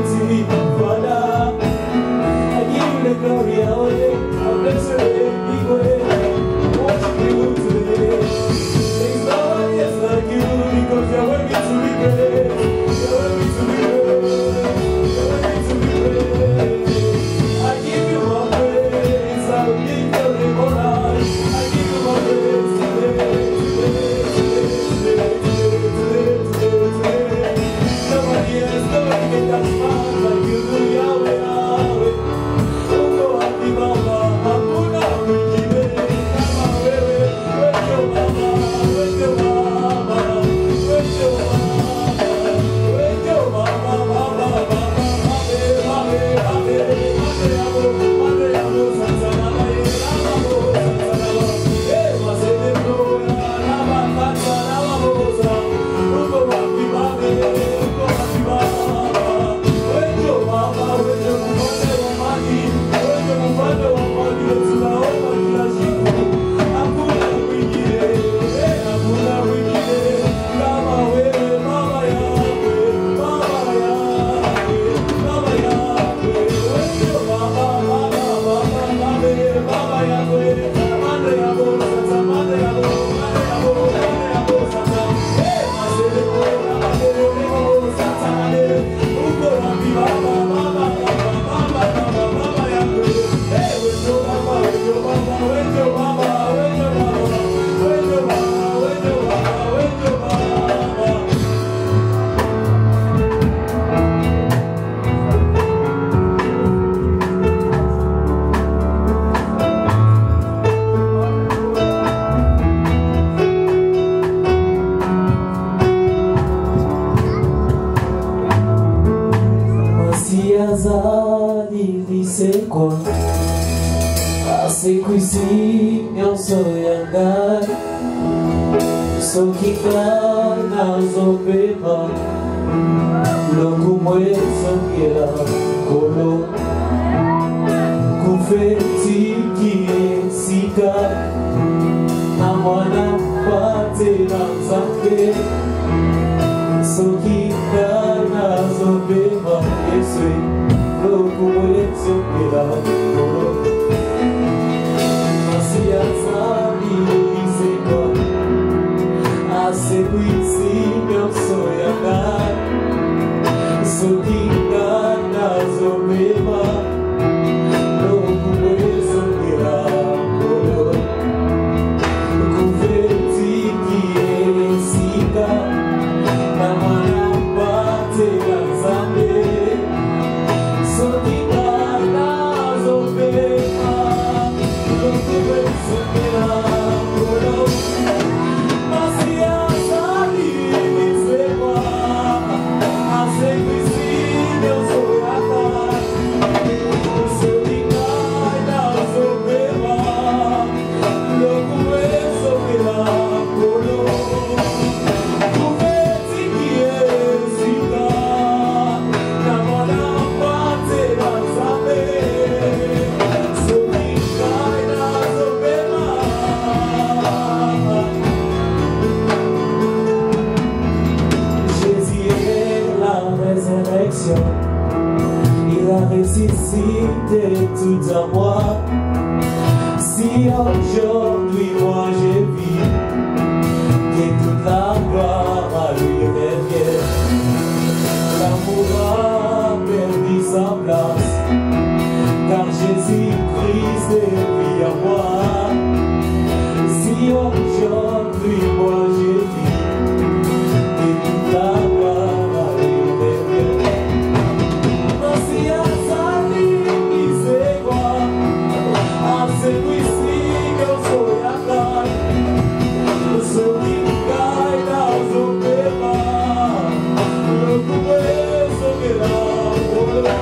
mighty Father. I give you the glory, I bless your name, big way. Worship you today. There's no one else like you because you're worthy to be praised. You're worthy to be praised. You're worthy to be praised. I give you my praise. I will give your name all high. I give you my praise today. Nobody else, nobody can touch mine like you do, Yahweh, Yahweh. Oh, go happy mama, hakuna mwingine kama wewe. Wewe mama, wewe mama, wewe mama, wewe mama, mama,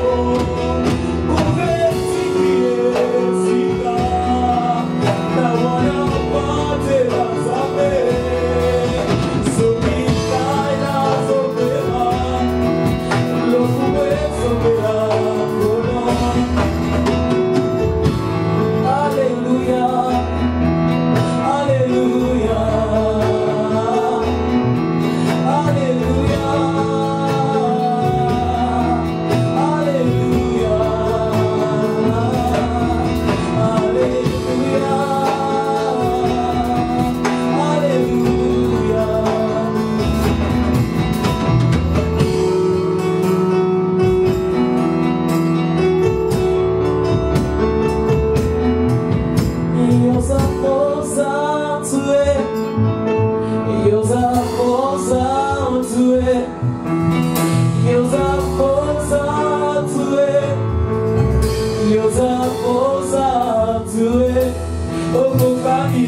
Oh,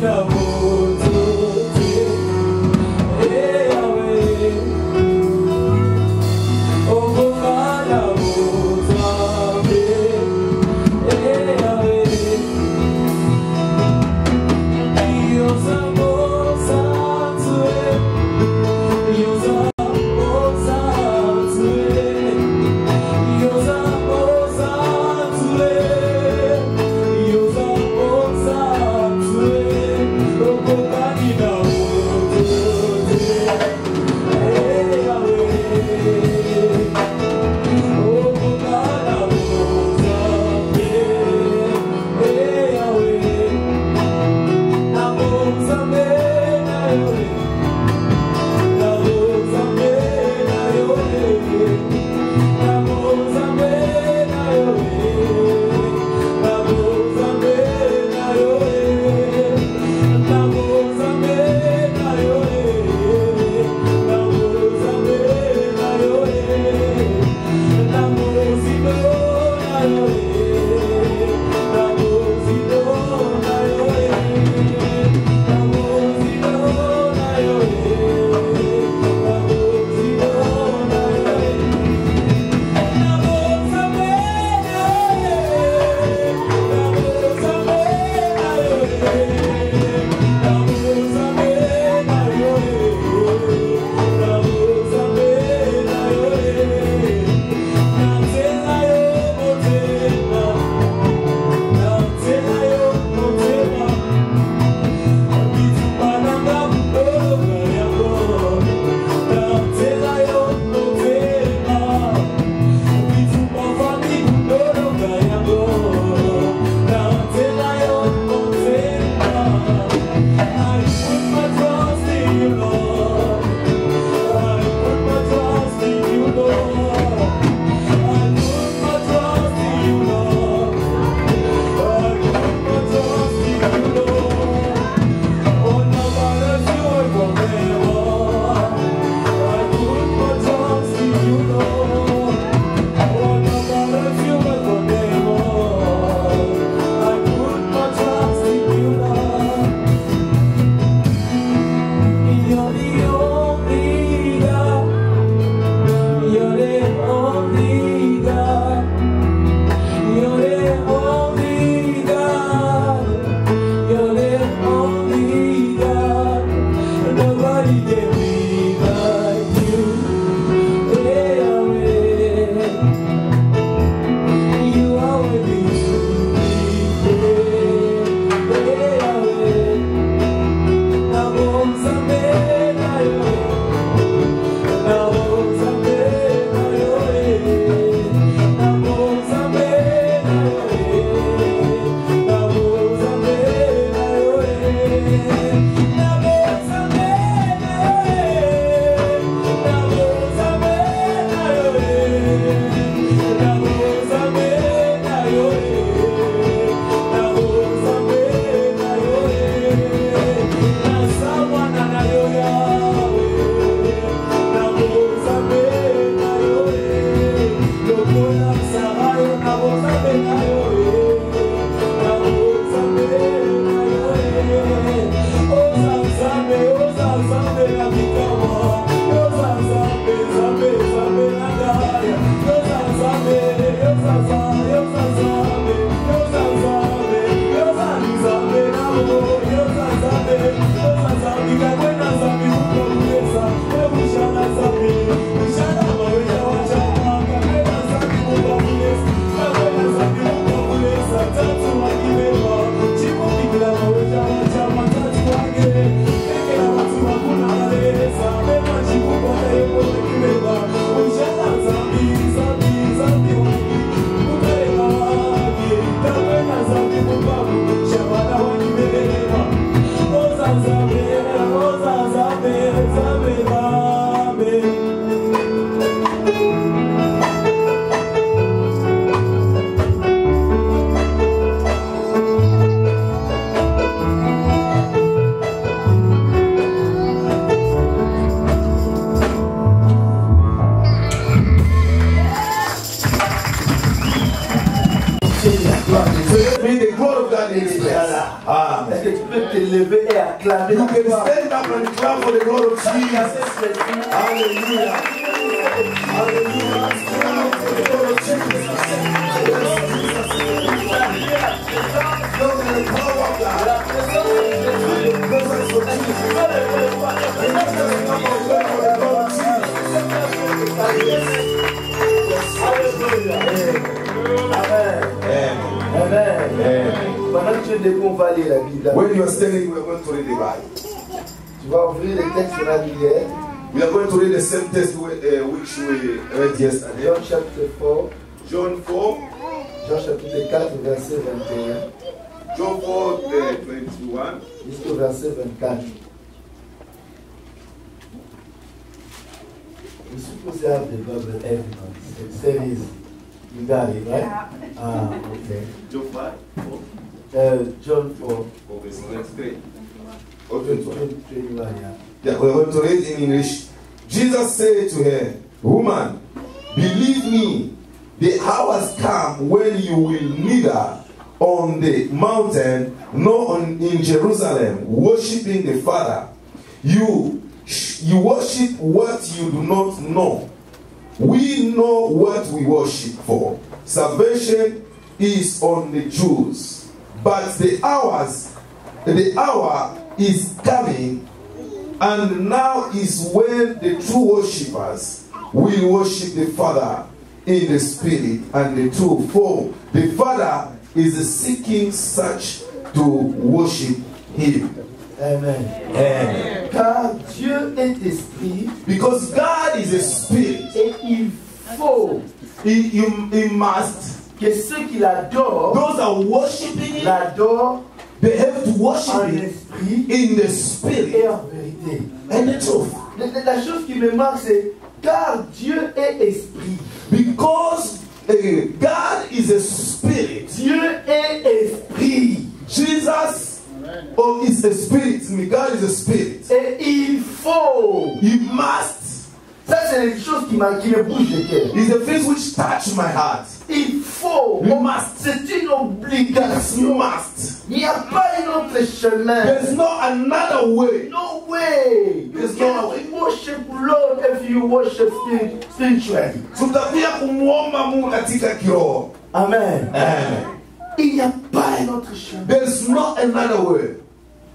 Yoza gloire de Dieu. May the glory of God in this place. Amen. Est-ce que tu peux te lever et acclamer You la can gloire? stand up and clap for the glory of Jesus. Hallelujah. Hallelujah. Clap for the glory of Jesus. Look at the power of God. The presence of Jesus. Amen. Amen. Pendant que tu es debout, on va lire la Bible. When you are standing, we are going to read the Bible. Tu vas ouvrir les textes qu'on a lu hier. We are going to read the same text which we read yesterday. Jean chapitre 4. John 4. Jean chapitre 4, verset 21. John 4, 21. Jusqu'au verset 24. You're supposed to have the Bible every month. It's very easy. You got it, right? Ah, okay. John 5, 4. John 4. Okay, so let's read. Okay, 21, yeah. Yeah, we're going to read in English. Jesus said to her, "Woman, believe me, the hour has come when you will neither on the mountain nor in Jerusalem worshiping the Father. You worship what you do not know. We know what we worship for. Salvation is on the Jews. But the hour is coming, and now is when the true worshippers will worship the Father in the Spirit and the truth. For the Father is seeking such to worship Him." Amen. Amen. Car Dieu est esprit Because God is a spirit, et il faut He must. que ceux qui l'adorent Those are worshiping Him. l'adorent They have to worship en Him esprit in the et Spirit en vérité. and the truth. La chose qui me marque, c'est car Dieu est esprit. Because God is a spirit. Dieu est esprit. Jesus is a spirit. God is a spirit. Et il faut. You must. Ça, c'est les choses qui me bougent le cœur. Is the things which touch my heart. Il faut. You must. C'est une You obligation. must. Il n'y a pas un autre chemin. There's no another way. No way. You There's no cannot worship Lord if you worship spiritually. Tutakuja kumwomba Mungu katika kiroho. Amen. Amen. Il n'y a pas un autre chemin. There's no another way.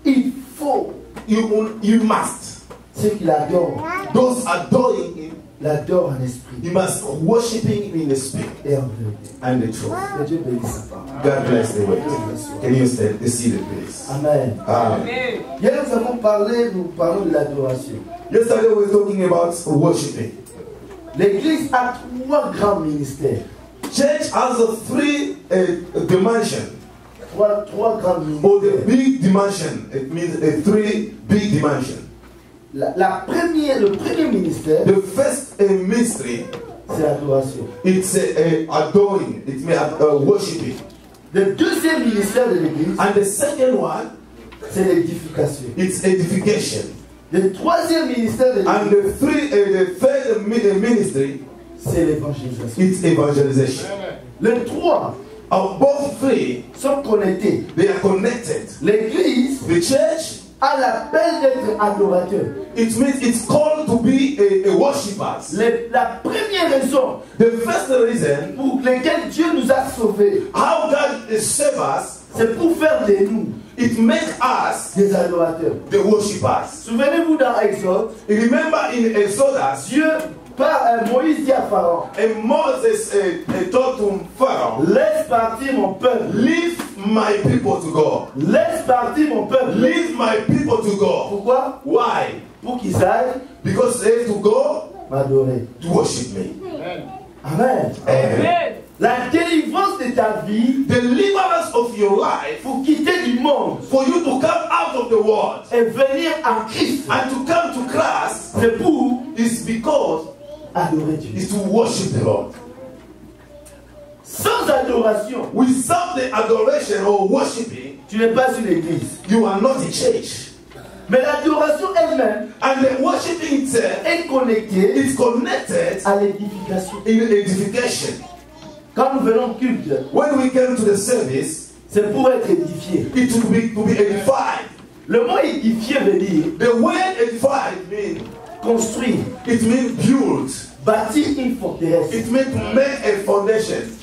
Il faut. You must. Ceux qui l'adorent, Those adoring Him, l'adorent en esprit you must worship Him in the spirit et en vérité. and the truth. Que Dieu bénisse sa parole. God bless the way. Can you stand? See the place. Amen. Amen. Hier, nous parlons de l'adoration. Yesterday we were talking about worshiping. L'église a trois grands ministères. Church has a three dimension, Trois grands or the ministères. big dimension. It means a three big dimension. Le premier ministère, The first ministry, c'est l'adoration. it's adoring. It means worshiping. Le deuxième ministère de l'église, And the second one, c'est l'édification. it's edification. Le troisième ministère de And l'église, the third ministry, c'est l'évangélisation. it's evangelization. Les trois Both three, sont connectés. they are connected. L'église The church, a l'appel d'être adorateur. it means it's called to be a worshipper. La première raison The first reason pour laquelle Dieu nous a sauvés, how God saved us, c'est pour faire de nous it makes us des adorateurs. the worshippers. Souvenez-vous dans Exode, Remember in Exodus, Dieu, Moïse dit à Pharaon, and Moses told to Pharaoh, laisse partir mon peuple. leave my people to go. Laisse partir mon peuple. Leave my people to go. Pourquoi? Why? Pour qu'ils aillent Because they have to go m'adorer. to worship me. Amen. Amen. La délivrance de ta vie Deliverance of your life, pour quitter du monde for you to come out of the world et venir en Christ, and to come to Christ, c'est pour is because adorer Dieu. is to worship the Lord. Sans adoration, Without the adoration or worshiping, tu n'es pas une église. you are not a church. Mais l'adoration elle-même And the worshiping itself est connectée is connected à l'édification. in edification. Quand nous venons au culte, when we came to the service, c'est pour être édifié. it would be to be edified. Le mot édifié veut dire The word edified means, construire, it means build. bâtir une forteresse. It means to make a foundation.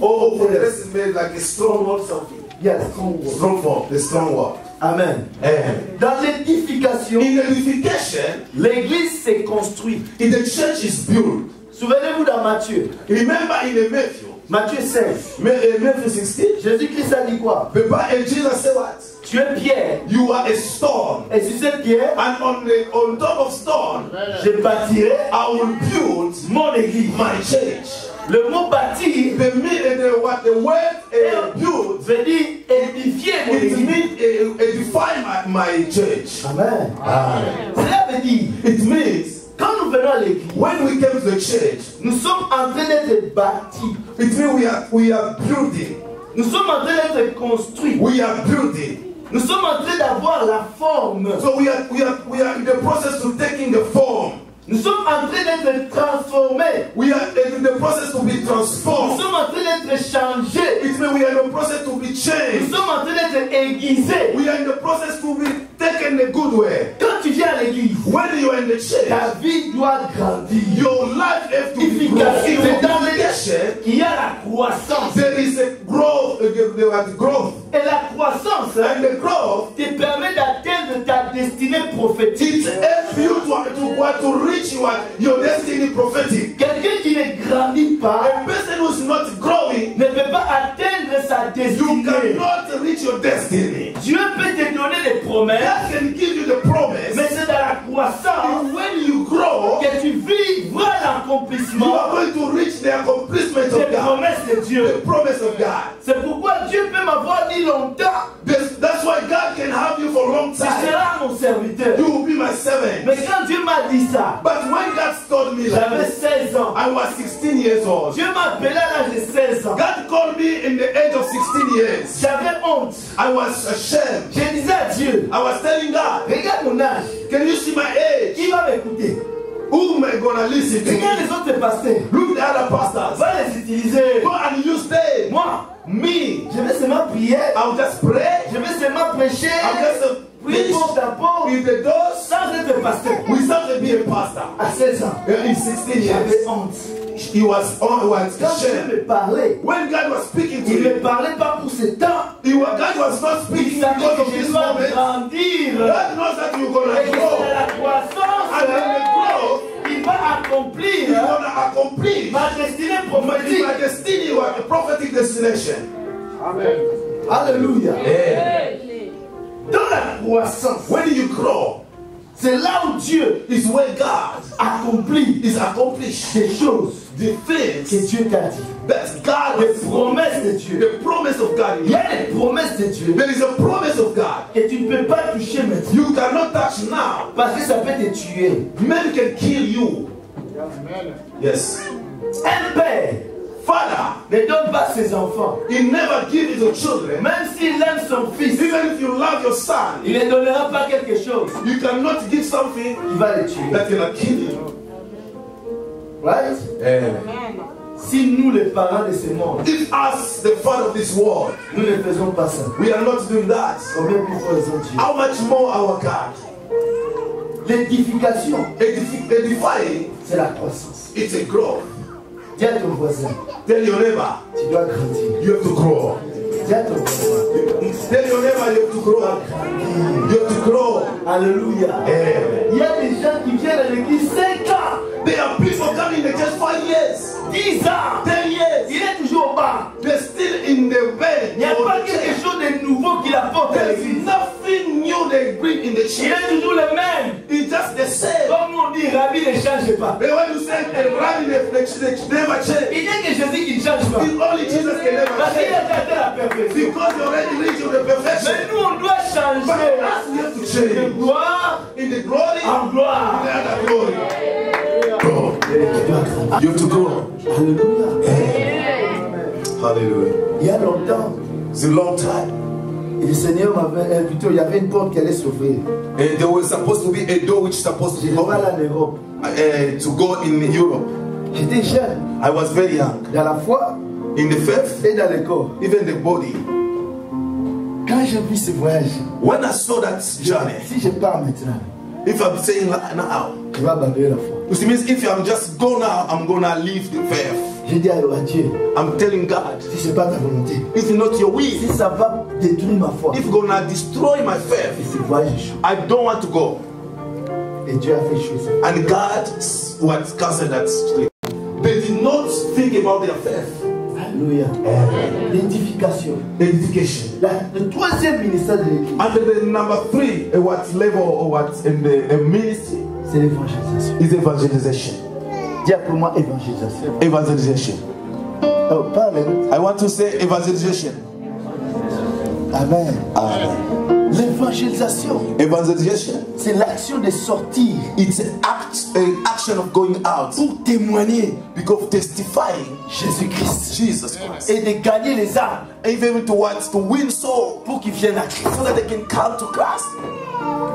Or for the rest it means like a strong wall something. Yes, strong word. Strong wall, the strong wall. Amen. Amen. Dans l'édification, In edification, l'église s'est construite. in the church is built. Souvenez-vous dans Matthieu, Remember in the Matthew, Matthieu 16, Matthew 16, Jésus-Christ a dit quoi? the Bible and Jesus said what? Tu es pierre, You are a stone, et sur cette pierre, and on top of stone, je bâtirai I will build mon église. my church. Le mot bâtir The word build, veut dire édifier mon it église. means edify my church. Amen. Amen. Cela veut dire, It means quand nous venons à l'église, when we came to the church, nous sommes en train d'être bâtis. it means we are building. Nous sommes en train d'être construits. We are building. Nous sommes en train d'avoir la forme. So we are in the process of taking the form. Nous sommes en train d'être transformés. We are in the process to be Nous transformed. sommes en train d'être changés. It means we are in the process to be Nous changed. sommes en train d'être aiguisés. We are in the process to be taken the good way. Quand tu viens à l'église, When you are in the church, ta vie doit grandir. your life has to be Efficacité growth. dans In l'église, il y a la croissance. there is a growth, growth. Et la croissance And the growth, te permet d'atteindre ta destinée it prophétique. helps you to reach your destiny prophetic. Quelqu'un qui ne grandit pas A person who is not growing, ne peut pas atteindre sa you destinée. cannot reach your destiny. Dieu peut te donner des promesses, God can give you the promise. mais c'est dans la croissance And when you grow, que tu vivras you l'accomplissement are going to reach the accomplishment des of God. promesses de Dieu. The promise of God. C'est pourquoi Dieu peut m'avoir dit longtemps, That's why God can have you for a long tu time. seras mon serviteur. You will be my servant. Mais quand Dieu m'a dit ça, But when God told me j'avais like this, 16 ans. I was 16 years old. Dieu m'a appelé à l'âge de 16 ans. God called me in the age of 16 years. J'avais honte. I was ashamed. Je disais à Dieu, I was telling God, regarde mon âge. can you see my age? Qui va m'écouter? Who am I gonna listen to? Regarde les autres pasteurs. Look at the other pastors. Va les utiliser. Go and use them. Moi, Me, je vais seulement prier. I'll just pray. Je vais seulement prêcher. I'll just Prier preach porte à porte. in the doors Sans être pasteur. without to be a pastor. À 16 ans. In 16 J'avais years, honte. he was Quand Dieu ashamed. me parlait, When God was speaking to il ne me him, parlait pas pour ce temps. God was not Il speaking savait because of que je this dois moment. grandir. God knows that you're Et gonna que c'est grow. la croissance And when you grow, qu'il va accomplir you're gonna accomplish ma destinée prophétique. my destiny, or a prophetic destination. Alléluia. Yeah. Dans la croissance, When you grow, c'est là où Dieu is where God accomplit is accomplished. des choses The que things Dieu t'a dit. that God Les has promesses de Dieu. the promise of God. Il y a des promesses de Dieu There is a promise of God. que tu ne peux pas toucher maintenant. You cannot touch now. Parce que ça peut te tuer. Men can kill you. Yes. Un père Father, ne donne pas ses enfants. he never gives his children. Même s'il aime son fils, Even if you love your son, il ne donnera pas quelque chose you cannot give something qui va le tuer. that cannot kill you. Right? Si nous, les parents de ce monde, If us, the father of this world, nous ne faisons pas ça, we are not doing that, combien plus faisons Dieu? how much more our God? L'édification, Edifying, c'est la croissance. it's a growth. Dis à ton voisin, Tell your neighbor, tu dois grandir. you have to grow. Dis à ton voisin, Tell your neighbor, you have to grow. You have to grow. alléluia. Eh. Il y a des gens qui viennent à l'église 5 ans, There are people coming in just 5 years, 10 ans. 10 years. Il est toujours au bas. They're still in the bed. Il n'y a pas quelque chose de nouveau qu'il apporte à There's l'église. nothing new they bring in the Il church. est toujours le même. It's just the same. Comme on dit, Rabbi ne change pas. But when you say a rabbi, they never change. Il n'y a que Jésus qui ne change pas. It's only Jesus can never Parce qu'il change. a atteint la perfection. Because you already reached the perfection. Mais nous, on doit But changer us, we have to de change. gloire In the glory, en gloire. in the other glory. Grow. You have to grow. Alléluia. Hallelujah. Il y a longtemps, It's a long time. et le Seigneur m'avait, plutôt, il y avait une porte qui allait s'ouvrir. And there was supposed to be a door which is supposed to Je be devais aller open en Europe. to go in Europe. J'étais jeune. I was very young. Dans la foi, in the faith, et dans le corps. even the body. Quand j'ai vu ce voyage, When I saw that journey, si je pars maintenant, if I'm saying now, je vais abandonner la foi. which means if I'm just go now, I'm gonna leave the faith. Je dis à Dieu, I'm telling God, si ce n'est pas ta volonté, if not your will, si ça va détruire ma foi, if gonna destroy my et faith, ce voyage échoue. I don't want to go. Et Dieu a fait échouer ça. And God was cancelled that street. They did not think about their faith. Alléluia. L'édification. Edification. Le troisième ministère de l'Église, And then the number 3, what level or what in the ministry c'est l'évangélisation. is evangelization. Dis après moi évangélisation. Evangelization. Oh, parle. I want to say evangelization. Amen. Amen. L'évangélisation, Evangelization. c'est l'action de sortir It's an action of going out pour témoigner because testifying Jésus-Christ Jesus Christ. et de gagner les âmes Even towards to win soul pour qu'ils viennent à Christ. so that they can come to Christ.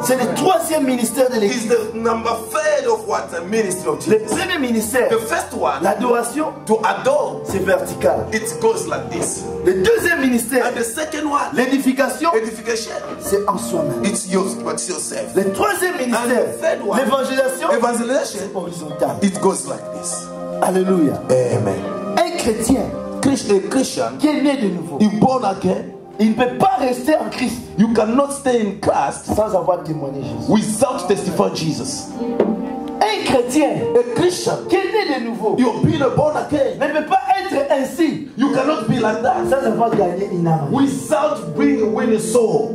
C'est le troisième ministère de Is l'Église. the number 3 of what the ministry of Le Jesus. premier ministère, The first one, l'adoration, to adore, c'est vertical. it goes like this. Le deuxième ministère, And the second one, l'édification, edification, c'est en soi-même. it's yourself. Le troisième ministère, And the third one, l'évangélisation, evangelization, c'est horizontal. it goes like this. Alléluia. Amen. Un chrétien A Christian, qui est né de nouveau, you born again, il ne peut pas rester en Christ you cannot stay in Christ sans avoir témoigné Jésus. without testifying Jesus. Un chrétien A Christian, qui est né de nouveau you've been born again. ne peut pas être ainsi You cannot be like that sans avoir gagné une âme. without being winning soul.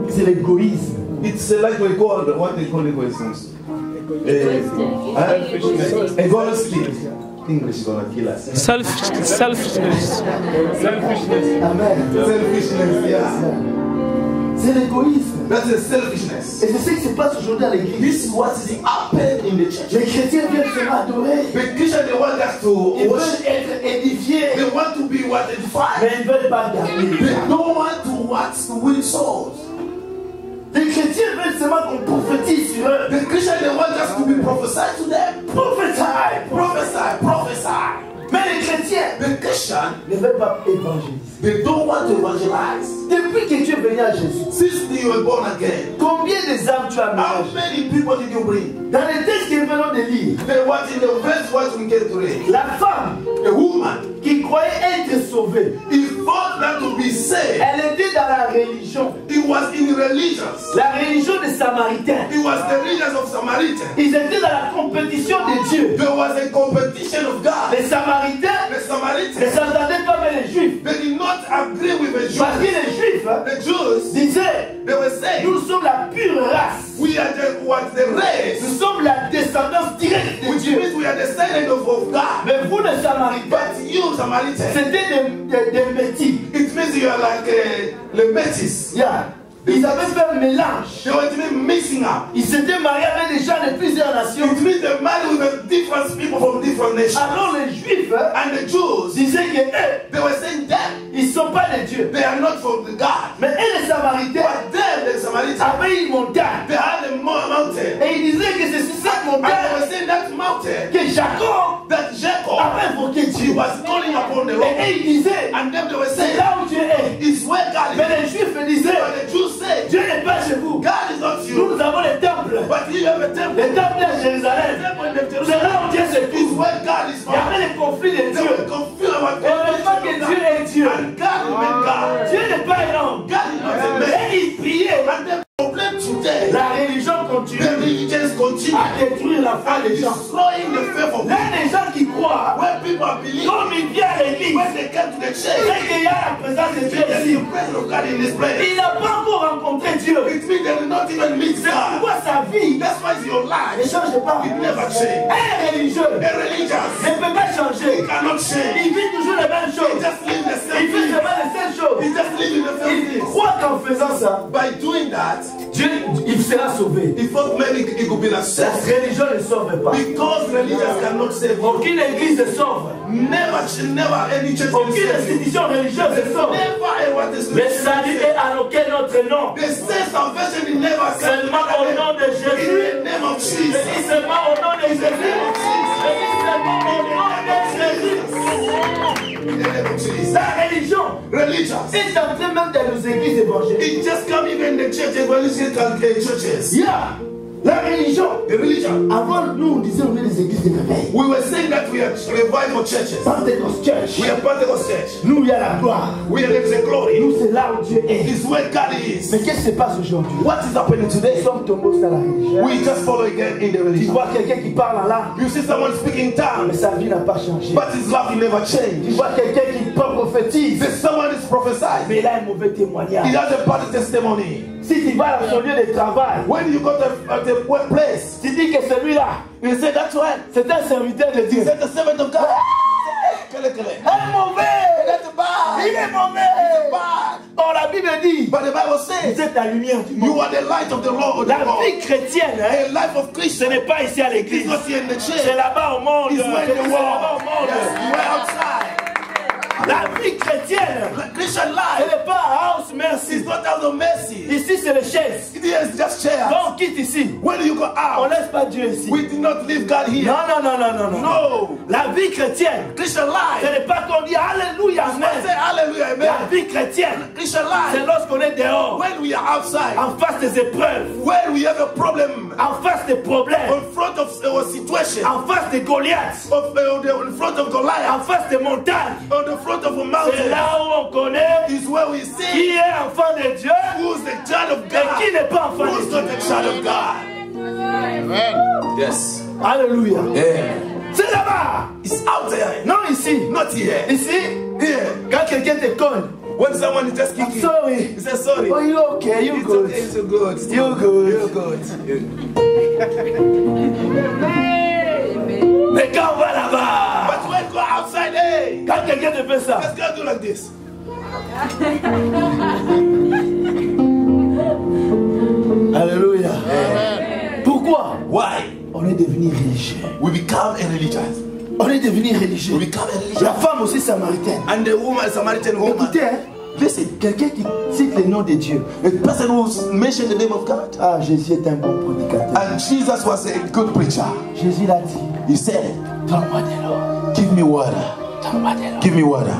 C'est l'égoïsme. It's like we call what they call egoism. Egoism. English is gonna kill us. Selfishness. Amen. Selfishness, yeah. C'est l'égoïsme. That's a selfishness. Et c'est ce qui se passe aujourd'hui à l'église. This is what is happening in the church. Les chrétiens viennent se adorer. The Christians, they want us to Ils worship. veulent être édifiés. They want to be what edified. Mais ils ne veulent pas gagner. They don't want to win souls. Les chrétiens veulent seulement qu'on prophétise sur eux. The Christians, they want us to be prophesied to them. Prophesy. Prophesy, prophesy. Mais les chrétiens The Christian, ne veulent pas évangéliser. they don't want to evangelize. Depuis que tu es venu à Jésus, Since you were born again, combien des âmes tu as how amené? many people did you bring? Dans les textes que nous venons de lire, They want in the verse what we get to read. la femme A woman, qui croyait être sauvée, he thought that to be saved, elle était dans la religion. he was in religions. La religion des Samaritains. He was the religions of Samaritan. Ils étaient dans la compétition de Dieu. There was a competition of God. Les Samaritains The ne Samaritans, s'entendaient pas avec les Juifs. they did not agree with the Parce que Jews. les Juifs The Jews, disaient, they were saying, nous sommes la pure race. we are the race, Nous sommes la descendance directe de which Dieu. means we are descendants of God. Mais vous, les Samaritains, But you, Samaritans, c'était des métis. it means you are like the Metis. Yeah. Ils avaient fait un mélange. They were to be mixing up. Ils s'étaient mariés avec des gens de plusieurs nations. It means they married with different people from different nations. Alors les Juifs And the Jews, disaient que eux, they were saying that ils ne sont pas des dieux. they are not from the God. Mais eux, les Samaritains, But them, the Samaritans, avaient une montagne. they had a mountain. Et ils disaient que c'est sur cette And they montagne were saying that mountain, que Jacob that Jacob, avait invoqué he Dieu. was calling upon the Et Lord. ils disaient, And them, they were c'est saying, là où Dieu est. it's where God Mais is. les Juifs disaient, But the Jews said, Dieu n'est pas chez vous. God is not Nous you. avons les temples. But you have a temple. Les temples à Jérusalem. C'est là où Dieu se It's trouve. where God is Il y avait found. les conflits de They Dieu. were confused about Et on ne pas que Dieu est Dieu. And God remained God. Dieu n'est pas un homme. God is not a man. Et ils priaient. And the problem today, La religion the continue religions continue à détruire la foi and des gens. destroying the faith of Là, people. les gens qui croient, When people are believing, comme ils viennent à l'église, when they come to the church, c'est qu'il y a la présence de Dieu there is ici. the presence of God in this place. Il n'a pas encore rencontré Dieu. It means they did not even meet C'est God. pourquoi sa vie That's why your ne life, change pas. it never change. Un religieux A religion ne peut pas changer. cannot change. Il vit toujours les mêmes He choses. just live the Il same fait thing. seulement les seules choses. He just live in the same Il thing. croit qu'en faisant ça, By doing that, Dieu, il sera sauvé. he thought maybe it could be like La self. religion ne sauve pas. Because religions cannot save you. Aucune église ne sauve. Never any church can Aucune save you. institution religieuse ne sauve. Never ever this Le salut est alloqué notre nom. The same salvation will never come. Seulement au nom de Jésus. In the name of Je Jesus. dis seulement au nom de Jésus. Je dis seulement au nom de Jésus. La religion Religious. est entrée même dans nos églises évangéliques. It just come even in the church, evangelical churches. Yeah. La religion. The religion. Avant, nous, on disait on est des églises de réveil. We were saying that we are revival churches. Pentecost Church. We are Pentecost church. Nous, il y a la gloire. We are the glory. Nous, c'est là où Dieu est. It's where God is. Mais qu'est-ce qui se passe aujourd'hui? What is happening Nous today? sommes tombés dans la religion. We just follow again in the Tu religion. vois quelqu'un qui parle en langue, You see someone speaking mais tongues, sa vie n'a pas changé. but his life never Tu changed. vois quelqu'un qui prophétise, There's someone is prophesying. mais il a un mauvais He témoignage. has a bad testimony. Si tu vas dans son lieu de travail, When you go to the workplace, tu dis que celui-là, you say that's right. c'est un serviteur de He Dieu. said the servant of God. Kele, kele. Un mauvais! That's bad. Il est mauvais! Bad. Or, la Bible dit, But the Bible vous says êtes la lumière du you monde. are the light of the Lord. La vie chrétienne, hein, A life of ce Christian. n'est pas ici à It's l'église. not here in the church. C'est là-bas au monde. It's C'est where in the là-bas world. au monde. Yes, you are outside. La vie chrétienne, The Christian ce life n'est pas house is merci. not out of mercy. Ici, c'est les chaises. It is just chairs. Quand on quitte ici, When you go on out, ne laisse pas Dieu ici. we did not leave God here. Non, non, non, non, non, non. No. La vie chrétienne, Christian ce life. n'est pas qu'on dit Alléluia, I say Amen. hallelujah, La amen. vie chrétienne, Christian c'est life. lorsqu'on est dehors, When we are outside, en face des épreuves, when we have a problem, en face des problèmes, in front of our situation, en face des Goliaths, in front of en Goliath, face des montagnes. on the front of a C'est mountain, là où on connaît is where we qui see est enfant de Dieu who's the child of et God, qui n'est pas enfant who's de not Dieu. the child of God. Yes. Alléluia. Yeah. C'est là-bas. It's out there, Non ici. not here. Ici, Here. quand quelqu'un te cogne, When someone is just kicking, sorry. he says sorry. Oh, you okay? You It's good? okay, it's good. It's You good. You're good. Mais quand on va là-bas, But when go outside, hey, quand quelqu'un te fait ça, let's go do like this. alléluia. Pourquoi? Why? On est devenu religieux. We become a religious. On est devenu religieux. We become a religious. La femme aussi samaritaine. And the woman, Samaritan woman, Écoutez, hein, listen, quelqu'un qui cite le nom de Dieu. a person who mentioned the name of God. Ah, Jésus est un bon prédicateur. And Jesus was a good preacher. Jésus l'a dit. He said, Donne-moi de l'eau. give me water. Donne-moi de l'eau. Give me water.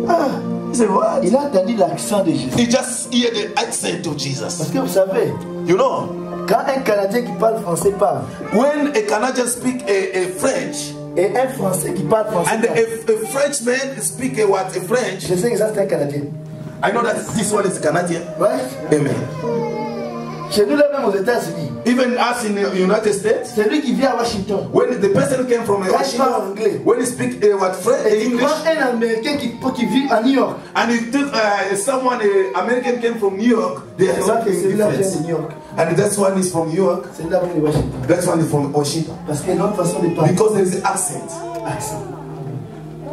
Ah, He said, what? il a entendu l'accent de Jésus. He just heard the accent of Parce Jesus. que vous savez, You know, quand un Canadien qui parle français parle, when a Canadian speak a French, et un Français qui parle français and parle, a Frenchman speak a French, je sais que ça c'est un Canadien. I know that this one is Canadian. Ouais? Amen. Chez nous là même aux États-Unis, Even us in the United States, celui qui vit à Washington, when the person who came from quand il parle Washington, anglais, when he speak what French, et il English, prend un Américain qui vit à New York, and he took someone, American came from New York, they c'est have vrai que something celui-là vient de different. New York, And that one is from New York, celui-là vient de Washington. that one is from Washington. Parce qu'il y a une autre façon de parler. Because there is an accent. Accent.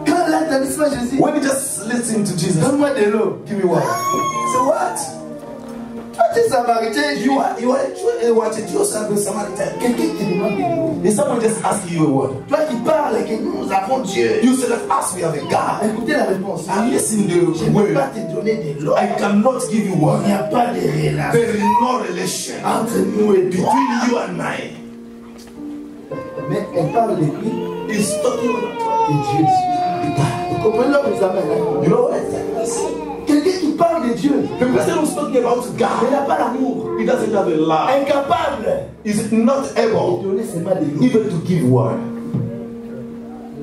Quand il a entendu ça, Jésus, When you just listen to Jesus, donne-moi de l'eau. give me water. Say what? Toi, tu es Samaritain, You are what a Jew Samaritan. quelqu'un te demande de l'eau. If someone just ask you a word, Toi qui parles et que nous avons Dieu. you say that us we have a God. Écoutez la réponse. And listen to Je the ne peux word. pas te donner de l'eau. I cannot give you Il water. n'y a pas de relation There is no relation entre nous et toi. between you and I. Mais elle parle de qui? It's talking De Dieu. Vous comprenez là, vous avez, hein? You know what? Quelqu'un qui parle de Dieu, The person who's talking about mais il God, n'a pas l'amour. he doesn't have a love. Incapable Is not de able donner seulement de l'eau. even to give word.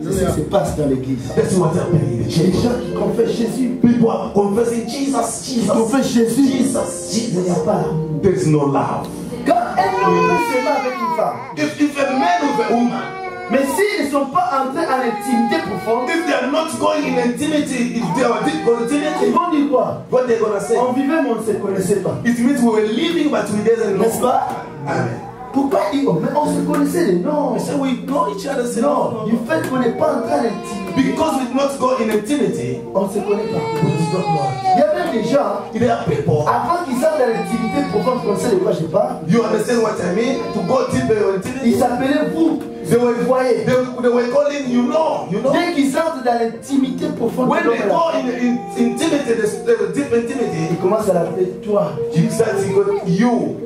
C'est ce qui se passe dans l'église. That's what happened in the Les church. gens qui confessent Jésus, People are confessing Jesus, qui Jesus, confessent Jésus, Jesus, il n'y a Jesus. pas l'amour. There is no love. Quand un homme peut s'aimer avec une femme, If a man with a woman, mais s'ils ne sont pas entrés en intimité profonde, if they are not going in intimity, if they are deep ils intimity, vont dire quoi? what they're gonna say? On vivait mais on ne se connaissait pas. It means we were living but we didn't N'est-ce know. pas? Amen. Pourquoi il dit, oh, mais on se connaissait les noms? So we know each other. Say, Non, du fait qu'on n'est pas entré en intimité, because we did not go in intimity, on ne se connaît pas. we do not know. Il y a même des gens, There are people. avant qu'ils entrent dans l'intimité profonde, vous connaissez de quoi je parle? You understand what I mean? To go deeper in Ils intimity. s'appelaient vous. They were Voyez. they were calling you know. Dès qu'ils entrent dans l'intimité profonde, When de they l'homme, go in intimity, the deep intimity, ils commencent à l'appeler toi. you start to go you.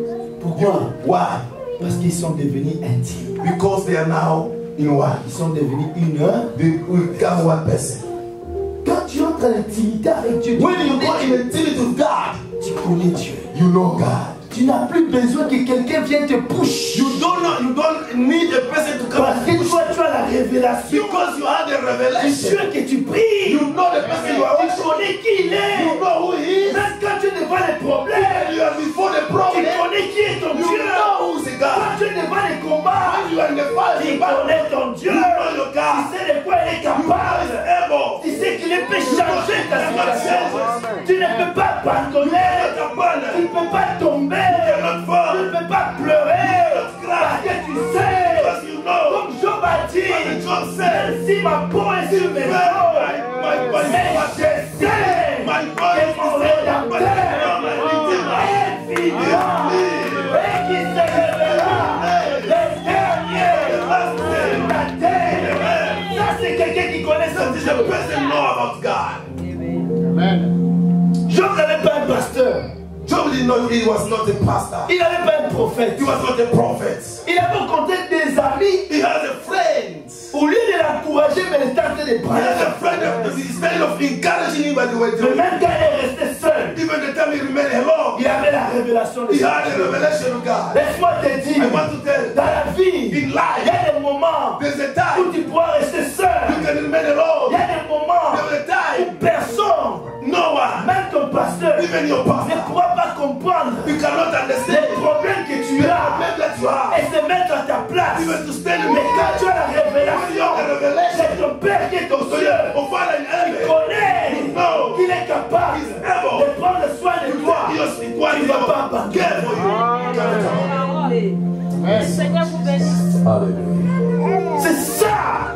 Pourquoi? Why? Parce qu'ils sont devenus intimes. Because they are now in one. Ils sont devenus une. They become one person. rentres en intimité avec Dieu, When you go in intimacy with God, tu connais Dieu. you know God. Tu n'as plus besoin que quelqu'un vienne te push. You don't need a person to come Parce and que push toi, tu as la révélation because you have the du revelation. Dieu que tu pries. You know the person you are Tu with. connais qui il est. You know who he is. Même quand tu es devant les problèmes, When you are before the tu problem, connais qui est ton you Dieu. know who's the Quand God. tu es devant les combats, When you are in the fight, tu you know connais ton Dieu. your Tu God. sais de quoi il est God is capable. able. Tu sais qu'il peut changer ta situation. Tu ne peux pas abandonner. Tu ne peux pas tomber. Tu ne peux pas pleurer. Parce que tu sais, Because you know, comme Job a dit, as Job said, même si ma peau est sur mes os, my body mais je sais My body que mon rédempteur est vivant et qui se révélera le dernier de la terre. Ça, c'est quelqu'un qui connaît son is Dieu. the person know about God. Job n'avait pas un pasteur. Job did not, he was not a pastor. Il n'avait pas un prophète. He was not a prophet. Il avait au contact des amis. He has a friend. Au lieu de l'encourager, mais il tentait de He parler. has a friend. Instead of encouraging him by the way, Mais même quand il est resté seul, even the time he remained alone, il avait la révélation de he Dieu. had a revelation of God. Laisse-moi te I dire, want to tell you, dans la vie, in il y life, a des moments there's a où time tu pourras rester seul. you can remain Il y alone. a des moments There's a où time personne, no one, même ton pasteur, even your ne pastor, pourra pas comprendre you cannot les understand problèmes que tu the as problem that you have. et se mettre à ta place. Even to stand in Mais the quand tu as la when you révélation, have the revelation, c'est ton Père qui est ton so Dieu. your father in Il heaven, connaît know qu'il est capable he's able de prendre soin de toi. he was Il equally ne va pas able to abandonner. care for you. Le Seigneur vous bénisse. Hallelujah. C'est ça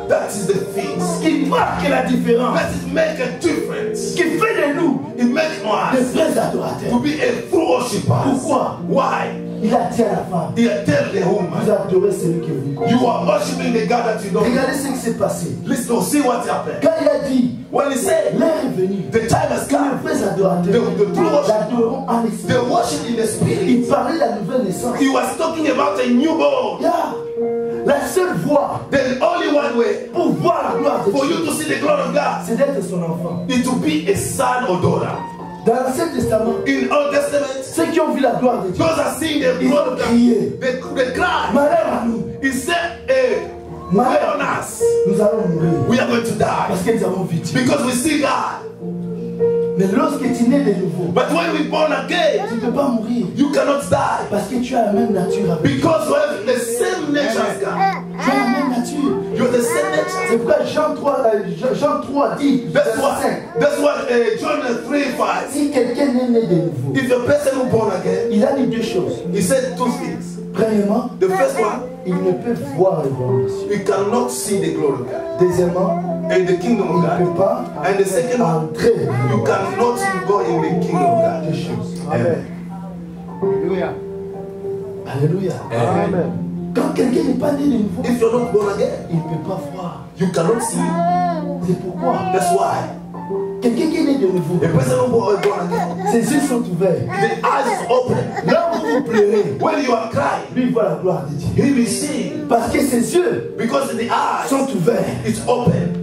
That is the things qui marque la différence, that is make a difference. qui fait de nous It makes des us vrais to adorateurs. be a true worshiper. Pourquoi? Why? Il a dit à la femme, He tell the vous woman, adorez celui que vous connaissez. you are worshiping the God that you don't know. Regardez ce qui s'est passé. Listen, see what happened. Quand il a dit, When he said, l'heure est venue, the time has les come, vrais adorateurs The true worship- l'adoreront en esprit. the worship in the spirit. Il parlait de la nouvelle naissance. He was talking about a newborn. Yeah. La seule voie There's only one way pour voir la gloire de for you Dieu, to see the glory of God c'est d'être son enfant. is to be a son or daughter. Dans l'Ancien Testament, In Old Testament, ceux qui ont vu la gloire de Dieu, those are seeing the ils glory ont of God. crié. They cry. Malheur à nous, He said, hey, malheur on à us. nous, nous allons mourir. We are going to die Parce que nous avons vu Dieu. because we see God. Mais lorsque tu nais de nouveau, But when we born again, tu ne peux pas mourir. you cannot die Parce que tu as la même nature avec Dieu. because you have the same nature as God. Tu as la même nature. You have the same nature. C'est pourquoi Jean 3 dit, That's what, verset 5, that's what John 3:5. si quelqu'un est né de nouveau, If a person who born again, il a dit deux choses. he said two things. Premièrement, The first one, il ne peut voir le royaume des cieux. you cannot see the glory of God. Deuxièmement, And the kingdom il of ne peut God. pas And the second one, entrer you cannot go in the kingdom of God. deux choses. Amen. Alléluia. Amen. Quand quelqu'un n'est pas né de nouveau, If you're not born again, il ne peut pas voir. you cannot see. C'est pourquoi That's why. quelqu'un qui est né de nouveau, A person who born again, ses yeux sont ouverts. the eyes is open. Là où vous pleurez, When you are crying, lui il voit la gloire de Dieu. he will see. Parce que ses yeux Because the eyes sont ouverts. is open.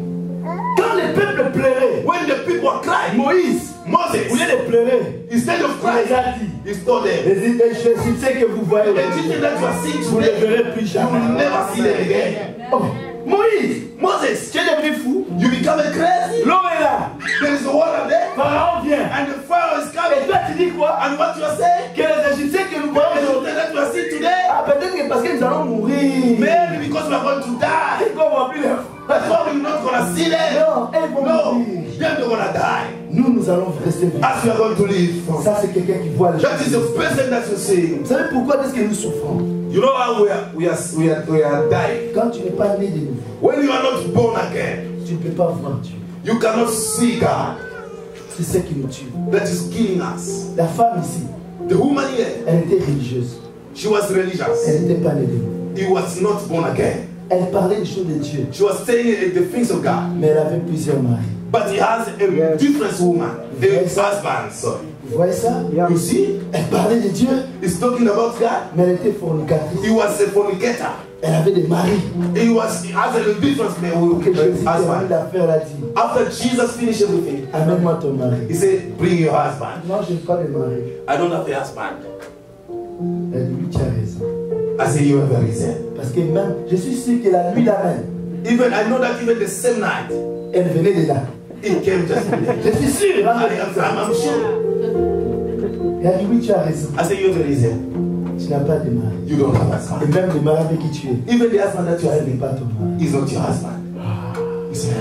Quand le peuple pleurait, When the people are crying, Moïse, au lieu Moses, de pleurer, instead of il les crying, a dit, he told them, les Égyptiens que vous voyez, the Egyptian that you are seeing vous ne les today, verrez plus you jamais. will never see them again. Oh, Moïse, Moses, tu es devenu fou. you become crazy. L'eau est là. There is a water there, Pharaon vient. and the fire is Et coming. toi, tu dis quoi? And what you are saying? Que les Égyptiens que nous The voyons aujourd'hui, Egyptian that you are seeing today, ah, peut-être que parce que nous allons mourir. maybe because we are going to die. C'est qu'on va plus les That's why we're not gonna see them. Non, elles vont No, mourir. them they're gonna die. Nous allons rester vivants. As we are going to live. Ça, c'est quelqu'un qui voit les That is choses. the person that you see. Vous savez pourquoi est-ce que nous souffrons? You know how we are dying. Quand tu n'es pas né de nouveau, When you are not born again, tu ne peux pas voir Dieu. you cannot see God. C'est ce qui nous tue. That is killing us. La femme ici, The woman here, elle était religieuse. she was religious. Elle n'était pas née de nouveau. He was not born again. Elle parlait des choses de Dieu, She was saying the things of God, mais elle avait plusieurs maris. But he has a different woman, a husband, sorry. Vous voyez ça? You see? Elle parlait de Dieu, He's talking about God. mais elle était fornicatrice. He was a fornicator. Elle avait des maris. He has a difference with Que his Jésus termine husband. l'affaire, elle a dit, After Jesus finished everything, amène-moi ton mari. he said, bring your husband. Non, je n'ai pas de mari. I don't have a husband. Elle dit, oui, tu as raison. I said, you have a reason. Parce que même, je suis sûr que la nuit là même, Even I know that even the same night, elle venait de là. he came just Je suis sûr. Hein? I'm sure. Elle a dit, oui, tu as raison. I said, you have a reason. Tu n'as pas de mari. You don't have a Et husband. même le mari avec qui tu es, Even the husband that you ce have n'est pas ton mari. is not your husband. He said,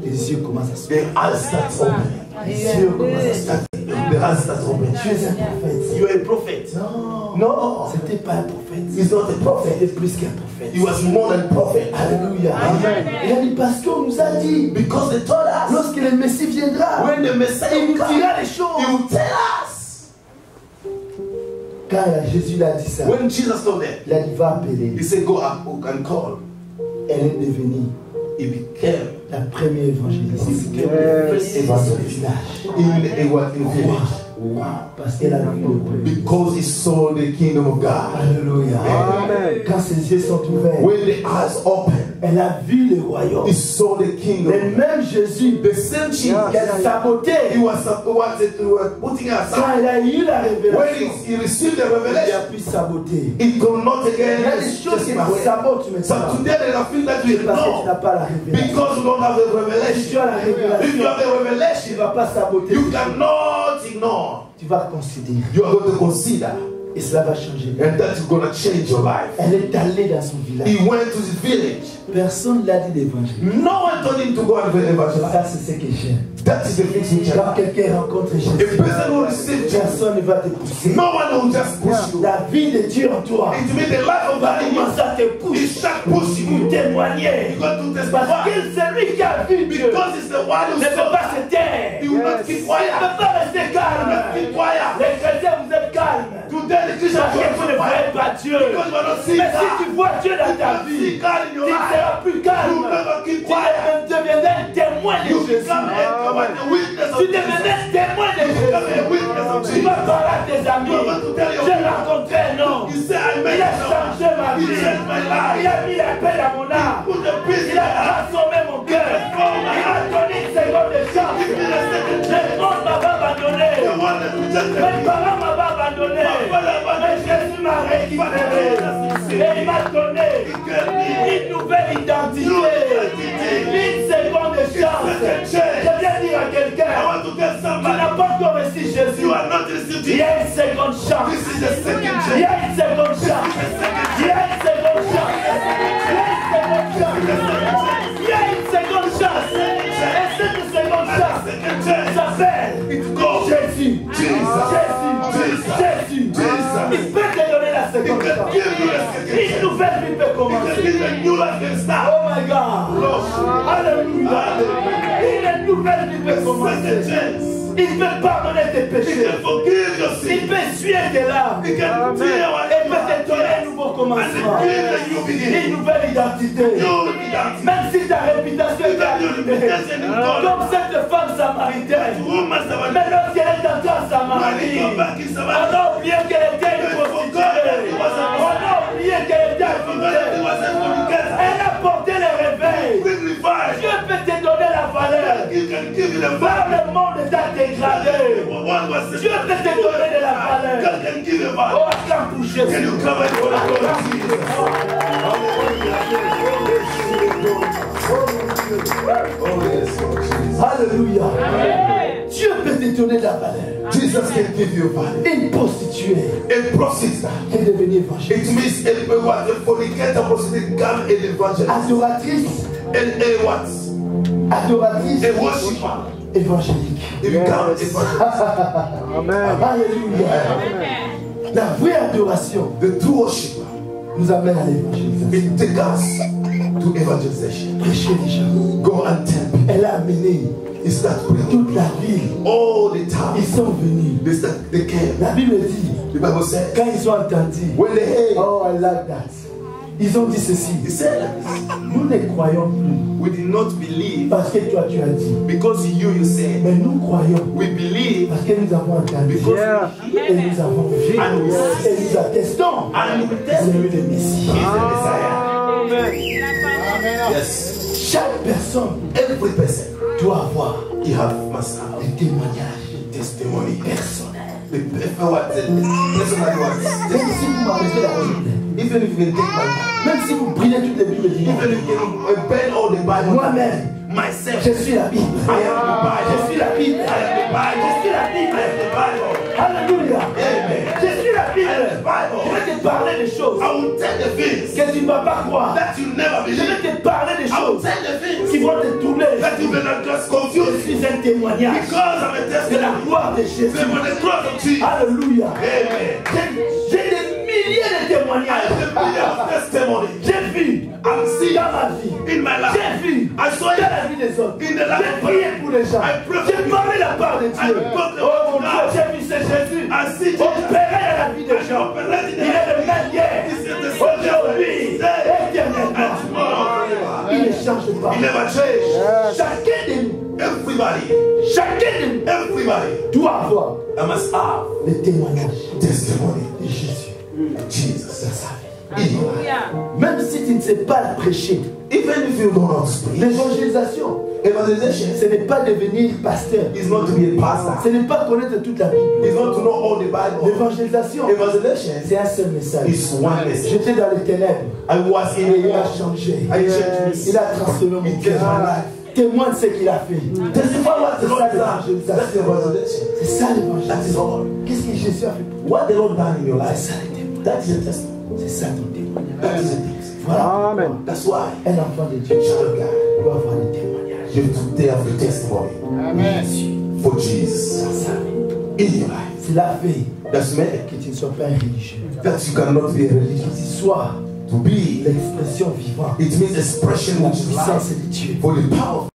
Les yeux commencent à se the eyes start opening. Les yeux commencent à se The eyes start opening. Tu es un prophète. You are a prophet. Non. No, C'était pas un prophète. he's not a prophet. C'était plus qu'un prophète. He was more than prophet. Alléluia. Il a dit parce qu'on nous a dit, Because they told us lorsque le Messie viendra, when the Messiah il will nous come, dira les choses. he will tell us. Quand Jésus l'a dit ça, When Jesus told them, il a dit va appeler. he said, go up and call. Elle est devenue He became la première évangéliste the first du evangelist village. in village. Wow. Parce qu'elle a vu le peuple. Because he saw the kingdom of God. Alléluia. Amen. Quand ses yeux sont ouverts, When the eyes opened, elle a vu le royaume. he saw the Le kingdom. même Jésus The same Jesus qu'elle sabotait he was putting quand aside. elle a eu la When révélation. he received the Il a revelation, pu saboter. he could not Il y a again des just choses qui him nous away. sabotent So maintenant. today there are things that we Parce que tu n'as know pas la révélation. because we don't have the Si tu revelation. as la If you révélation, have the tu ne revelation, vas pas saboter. you cannot ignore. Tu vas considérer. You are going to consider, Et cela va changer. and that is going to change your life. Elle est allée dans son village. He went to his village. Personne ne l'a dit d'évangile. No one told him to go and evangelize. Ça, c'est ce que j'aime. That is the things which Quand are. quelqu'un rencontre A Jésus, person who receives Jesus, personne ne va te pousser. no one will just push you. La vie de Dieu en toi It means the life of va God in you. commencer à te He pousser shall push pour you. témoigner. You're going to Parce testify. que celui qui a vu Dieu Because it's the one who ne peut saw pas that. se taire. He will not keep Il ne quiet. peut pas rester calme. Keep quiet. Les chrétiens, vous êtes calmes. Today the Christian Parce que vous ne voyez pas Dieu. because you are not seeing Mais si tu God. vois Dieu dans ta You vie, see God in tu your ne life. seras plus calme. You never keep Tu quiet. deviendras un témoin de You Jésus. become a witness of Tu Jesus. deviendras un témoin de You become a Jésus. witness of Tu Jesus. vas parler à tes amis. You are going to tell your J'ai people. rencontré un homme. You say, I Il made a it. changé ma He vie. changed my life. Il a mis la paix dans mon âme. Put the peace Il a transformé mon cœur. Il m'a donné une seconde de chance. Le monde m'avait abandonné. The one that rejected Mes me. parents m'avaient abandonné. Mais Jésus m'a récupéré. Et il m'a donné une nouvelle identité. Une seconde de chance. Je viens dire à I quelqu'un, want to tell tu somebody, n'as pas encore reçu Jésus. you are not received Il y it. a une seconde chance. This is the second Il y chance. a une seconde chance. Il y a une seconde chance. Il y a une seconde chance. Il y a une seconde chance. Et cette seconde chance Second chance. s'appelle It's called Jésus. Jesus. Jésus. Jesus. Il peut te donner la He seconde can chance. give you a second Une chance. nouvelle vie peut He can commencer. give you a new life can start. Oh my God. Alléluia. Une nouvelle vie peut Second commencer. chance. Il peut pardonner tes He péchés. can forgive your Il sin. peut essuyer tes larmes. He can tear our Il peut te donner un nouveau and commencement. give a new Une beginning. nouvelle identité. New identity. Même si ta réputation est abîmée. Comme cette femme samaritaine. Woman, Mais lorsqu'elle est entrée en Samarie, on a oublié qu'elle était une prostituée. On a oublié qu'elle était adultère. Elle a porté le réveil. Dieu peut te donner la valeur. Par le monde t'a dégradé. Dieu peut te donner de la valeur. Oh, acclame pour Jésus. Can you come and for the Lord Jesus? Oh yes, Lord Jesus. Alléluia. Dieu peut te donner de la valeur. Jesus can give you value. Une prostituée A prostitute. qui est devenue évangéliste. It means a fornicator, prostitute, become an evangelist. Adoratrice. And a what? Adoratrice. A worshiper. Évangélique. He becomes evangelist. Alléluia. La vraie adoration The true worshiper. nous amène à l'évangélisation. It takes us to evangelization. Prêcher les gens. Go and tell people. Elle a amené He start praying. toute la ville. All the Ils time. sont venus. They came. La Bible dit, The Bible says, quand ils ont entendu, when they heard, oh I like that. Ils ont dit ceci. He said, Nous ne croyons plus we did not believe parce que toi tu as dit. because you said. Mais nous croyons We believe parce que nous avons entendu. because Et nous avons vu. and we see. Et nous attestons. And we C'est test lui le Messie. He's the Messiah. Amen. Yes. Chaque personne Every person doit avoir must have un témoignage testimony. personnel. The personal one. Même si vous m'arrêtez la Bible, Even if you can take my mind, même si vous brûlez toutes les Bibles du monde, even if you can burn all the Bible, moi-même, myself, je suis la Bible. I am the Bible. Je suis la Bible. I am the Bible. Je suis la Bible. I am the Bible. Alléluia. Amen. Je suis la I am the Bible. Bible. Je vais te parler des choses I will tell the things que tu ne vas pas croire. that you never Je vais believe. te parler des I will choses tell the qui things vont te troubler. that you will not just Je confuse suis un témoignage because I'm a de la testimony. gloire de Jésus. For the cross of Jesus. Alléluia. Amen. J'ai des milliers de I témoignages. have a million of testimony. J'ai vu I'm seeing dans ma vie. in my life. J'ai vu I saw dans it. la vie des autres. In the life J'ai of prié others. pour les gens. I pray for J'ai people. parlé la part de I Dieu. spoke the Oh word mon of Dieu, God. j'ai vu c'est Jésus. I see Jesus. Opéré dans la vie des I gens. operate in Il est le même hier, He is the same aujourd'hui, yesterday, éternellement. and tomorrow. Il ne change pas. He never changed. Chacun de nous, Everybody, chacun de nous everybody, doit avoir I must have le témoignage testimony. de Jésus Jesus. dans sa vie. Hallelujah. Même si tu ne sais pas la prêcher, Even if you don't know how to speak, l'évangélisation, evangelization ce n'est pas devenir pasteur. is not to be a pastor. Ce n'est pas connaître toute la Bible. It's not to know all the Bible. L'évangélisation, Evangelization c'est un seul message. is one message. J'étais dans les ténèbres I was in et the il a world. changé. I changed. Il a transformé mon It changed my cœur. life. Témoigne de ce qu'il a fait. Testify what the Lord That's has done. That's the evangelization. C'est ça That is l'évangélisation. all. Qu'est-ce que Jésus a fait pour toi? What the Lord done in your C'est life. ça le témoignage. That is a testimony. C'est ça ton témoignage. That is a testimony. Voilà. That's why Un enfant de Dieu child of God, doit avoir des témoignages. you have to have the testimony for Jesus Dans sa vie. in your life. C'est la vie That's made que tu ne sois pas un religieux. that you cannot be Que religious. tu sois To be, l'expression vivante it means expression de la which is puissance life de Dieu. for the power.